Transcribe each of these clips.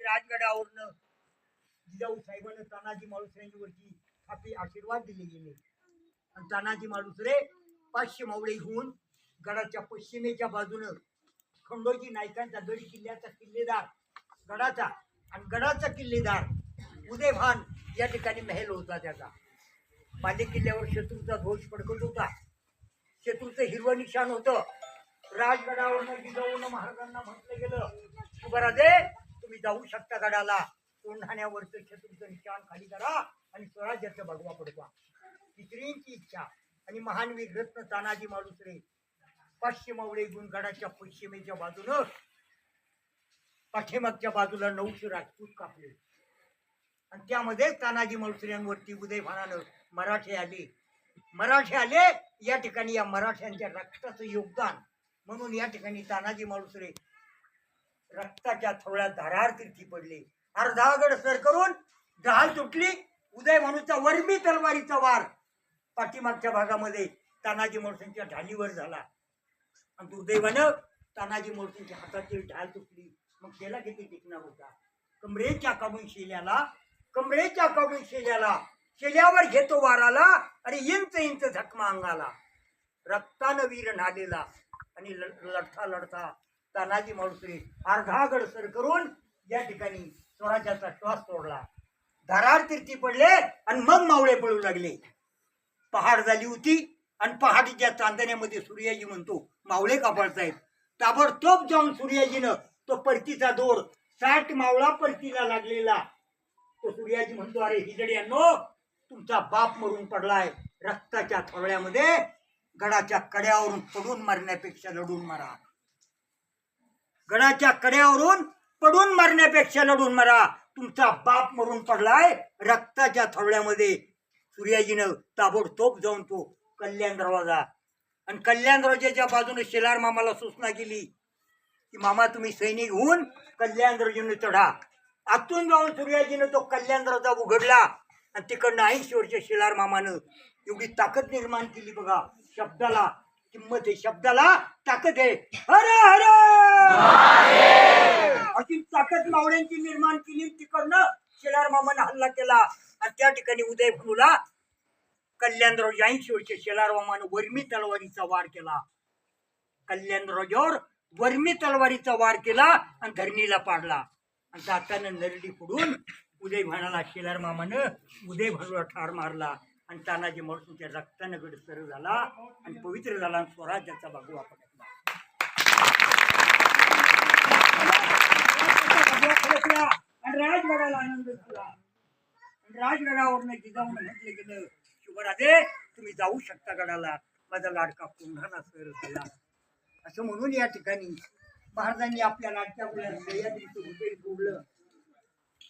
राजगडावरनं जिजाऊ साहेबांना तानाजी मालुसरेंवरती आपले आशीर्वाद दिले गेले आणि तानाजी मालुसरे 500 मावळे घेऊन गडाच्या पश्चिमेच्या बाजूनं खंडोजी नायकांचा गड किल्ल्याचा किल्लेदार गडाचा आणि गडाचा किल्लेदार उदयभान या ठिकाणी महल होता त्याचा. बाले किल्ल्यावर शत्रूचा ध्वज फडकत होता. शत्रूचं हिरवं निशाण होतं. राजगडावरनं जिजाऊनं महाराजांना म्हटलं गेलं शिवराजे तुम्ही जाऊ शकता गडाला, कोंढाण्यावरचं शत्रूचं निशाण खाली करा आणि स्वराज्याचं भगवा पडवा. तिसरींची इच्छा आणि महानवीर रत्न तानाजी मालुसरे 500 मावळे घेऊन गडाच्या पश्चिमेच्या बाजूनं पाठीमागच्या बाजूला 900 राजपूत कापले आणि त्यामध्ये तानाजी मालुसऱ्यांवरती उदयभानानं मराठे आले. या ठिकाणी या मराठ्यांच्या रक्ताचं योगदान म्हणून या ठिकाणी तानाजी मालुसरे रक्ताच्या थोड्या धारार तीर्थी पडले. अर्धा गड सर करून ढाल तुटली. उदयभानूचा वर्मी तलवारीचा वार पाठीमागच्या भागामध्ये तानाजी मालुसरेंच्या ढालीवर झाला आणि दुर्दैवानं तानाजी मालुसरेंच्या हातातील ढाल तुटली. मग त्याला किती टिकणार होता. कमरेच्या काढून शेल्यावर घेतो वाराला आणि इंच झकमा अंगाला. रक्तानं वीर नालेला आणि लढता तानाजी मालुसरे अर्धा गड सर करून या ठिकाणी स्वराज्याचा श्वास सोडला. धारार तीर्थी पडले आणि मग मावळे पळू लागले. पहाड झाली होती आणि पहाडीच्या चांदण्यामध्ये सूर्याजी म्हणतो मावळे कापडतायत. ताबडतोब जाऊन सूर्याजीनं तो परतीचा दोर 60 मावळा परतीला लागलेला तो सूर्याजी म्हणतो अरे हिजड्यांनो तुमचा बाप मरून पडलाय. रक्ताच्या थोड्यामध्ये गडाच्या कड्यावरून पडून मरण्यापेक्षा लढून मरा. गडाच्या कड्यावरून पडून मरण्यापेक्षा लढून मरा. तुमचा बाप मरून पडलाय. रक्ताच्या थोड्यामध्ये सूर्याजीनं ताबडतोब जाऊन तो कल्याण दरवाजा आणि कल्याण दरवाजाच्या बाजूने शेलार मामाला सूचना केली की मामा तुम्ही सैनिक होऊन कल्याण दरवाजाने चढा. आतून जाऊन सूर्याजीनं तो कल्याण दरवाजा उघडला आणि तिकडनं 80 वर्ष शेलार मामानं एवढी ताकद निर्माण केली बघा. शब्दाला किंमत आहे, शब्दाला ताकद आहे. हर हर अशी ताकद मावळ्यांची निर्माण केली. तिकडनं शेलार मामानं हल्ला केला आणि त्या ठिकाणी उदयभानूला कल्याण दरवाजा 80 वर्ष शेलार मामानं वर्मी तलवारीचा वार केला. कल्याण दरवाजावर वर्मी तलवारीचा वार केला आणि धरणीला पाडला आणि जाताना नरडी फोडून उदयभानाला शेलार मामानं उदयभानूला ठार मारला आणि तानाजी मालुसरेंच्या रक्तानं गड सर झाला आणि पवित्र झाला आणि स्वराज्याचा भगवा पडला. आणि राजगडाला आनंद झाला. राजगडावरनं जिजाऊनं म्हटलं गेलं शिवराजे तुम्ही जाऊ शकता गडाला, माझा लाडका कोंढाणा सर झाला. असं म्हणून या ठिकाणी महाराजांनी आपल्या लाडक्या सह्याद्रीचं हृदय सोडलं.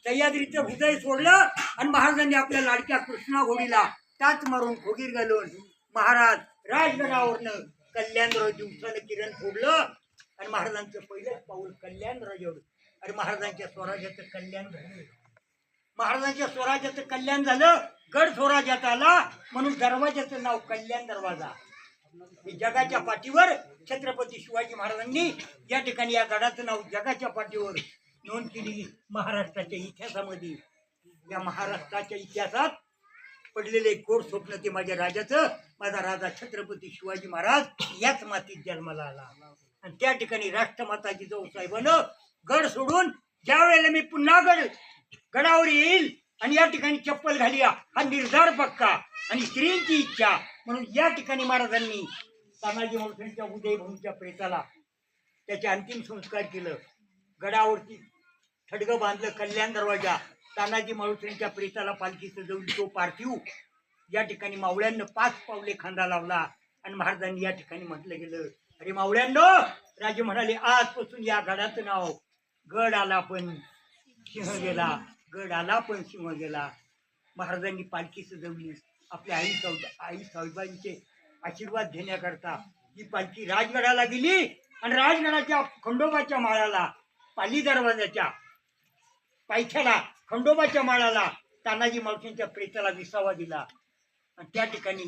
सह्याद्रीचं हृदय सोडलं आणि महाराजांनी आपल्या लाडक्या कृष्णा घोडीला टाच मारून खोगीर घालून महाराज राजगडावरनं कल्याण दरवाजे दिवसानं किरण फोडलं आणि महाराजांचं पहिलंच पाऊल कल्याण दरवाजावर आणि महाराजांच्या स्वराज्याचं कल्याण झालं. महाराजांच्या स्वराज्याचं कल्याण झालं. गड स्वराज्यात आला म्हणून दरवाजाचं नाव कल्याण दरवाजा. जगाच्या पाठीवर छत्रपती शिवाजी महाराजांनी या ठिकाणी या गडाचं नाव जगाच्या पाठीवर नोंद केली. महाराष्ट्राच्या इतिहासामध्ये या महाराष्ट्राच्या इतिहासात पडलेले गोड स्वप्न ते माझ्या राजाचं. माझा राजा छत्रपती शिवाजी महाराज याच मातीत जन्माला आला आणि त्या ठिकाणी राष्ट्रमाता जिजाऊ साहेबानं गड सोडून ज्या वेळेला मी पुन्हा गडावर येईल आणि या ठिकाणी चप्पल घाली हा निर्धार पक्का आणि स्त्रींची इच्छा म्हणून या ठिकाणी महाराजांनी तानाजी मालुसरेंच्या उदयभानूच्या प्रेताला त्याचे अंतिम संस्कार केलं. गडावरती थडगं बांधलं कल्याण दरवाजा. तानाजी मालुसरेंच्या प्रेताला पालखी सजवली. तो पार्थिव या ठिकाणी मावळ्यांना 5 पावले खांदा लावला आणि महाराजांनी या ठिकाणी म्हटलं गेलं अरे मावळ्यांनो. राजे म्हणाले आजपासून या गडाचं नाव गड आला पण सिंह गेला, गड आला पण सिंह गेला. महाराजांनी पालखी सजवली. आपल्या आई साहेबांचे आशीर्वाद घेण्याकरता ही पालखी राजगडाला गेली आणि राजगडाच्या खंडोबाच्या माळाला पाली दरवाजाच्या पायथ्याला खंडोबाच्या माळाला तानाजी मालुसरेंच्या प्रेताला विसावा दिला आणि त्या ठिकाणी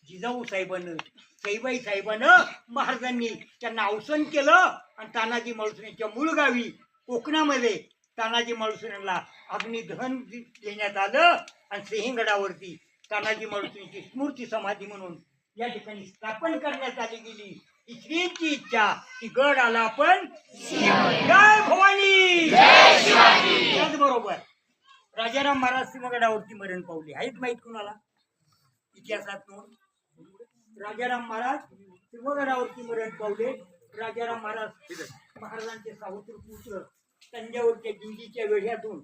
जिजाऊ साहेबानं सईबाई साहेबानं महाराजांनी त्यांना अवसान केलं आणि तानाजी मालुसरेंच्या मूळ गावी कोकणामध्ये तानाजी मालुसरेंना अग्निदहन देण्यात आलं आणि सिंहगडावरती तानाजी मालुसरेंची स्मृती समाधी म्हणून या ठिकाणी स्थापन करण्यात आली गेली. ही श्रींची इच्छा की गड आला आपण जय भवानी. त्याचबरोबर राजाराम महाराज सिंहगडावरती मरण पावले. आहेत माहित कुणाला इतिहासात नोंद? राजाराम महाराज सिंहगडावरती मरण पावले. राजाराम महाराजांचे सावत्र पुत्र तंजावरच्या गिंडीच्या वेढ्यातून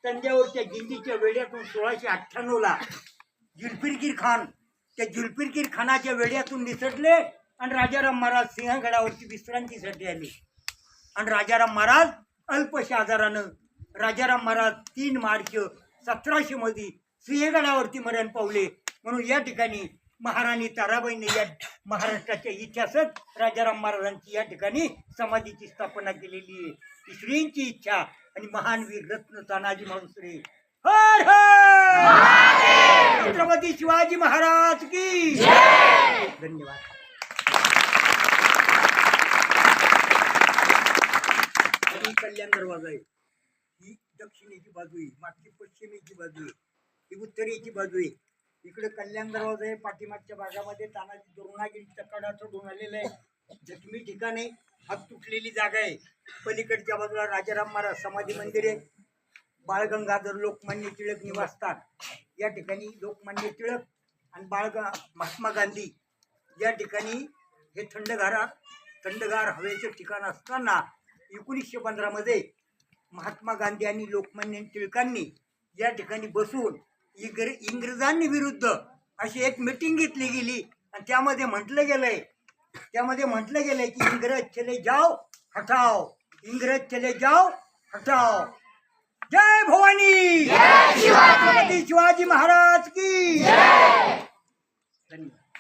1698 ला जुल्फिकार खान त्या जुल्फिकार खानाच्या वेढ्यातून निसटले आणि राजाराम महाराज सिंहगडावरती विश्रांतीसाठी आले. आणि राजाराम महाराज अल्पशा आजारानं राजाराम महाराज 3 मार्च 1700 मध्ये सिंहगडावरती मरण पावले. म्हणून या ठिकाणी महाराणी ताराबाईने या महाराष्ट्राच्या इतिहासात राजाराम महाराजांची या ठिकाणी समाधीची स्थापना केलेली आहे. ही श्रींची इच्छा आणि महान वीर रत्न तानाजी मालुसरे. हर हर छत्रपती शिवाजी महाराज की धन्यवाद. आणि कल्याण दरवाजा आहे. ही दक्षिणेची बाजू आहे, मागची पश्चिमेची बाजू आहे, ही उत्तरेची बाजू आहे. इकडे कल्याण दरवाजा आहे. पाठीमागच्या भागामध्ये तानाजी द्रोणागिरीचा कडा चढून आलेला आहे. जखमी ठिकाण आहे, हात तुटलेली जागा आहे. पलीकडच्या बाजूला राजाराम महाराज समाधी मंदिर आहे. बाळगंगाधर लोकमान्य टिळक निवासस्थान. या ठिकाणी लोकमान्य टिळक आणि महात्मा गांधी या ठिकाणी हे थंडगार हवेचं ठिकाण असताना 1915 मध्ये महात्मा गांधी आणि लोकमान्य टिळकांनी या ठिकाणी बसून इंग्रजांनी विरुद्ध अशी एक मीटिंग घेतली गेली आणि त्यामध्ये म्हटलं गेलंय की इंग्रज चले जाओ हटाओ, इंग्रज चले जाओ हटाओ. जय भवानी. छत्रपती शिवाजी महाराज की धन्यवाद.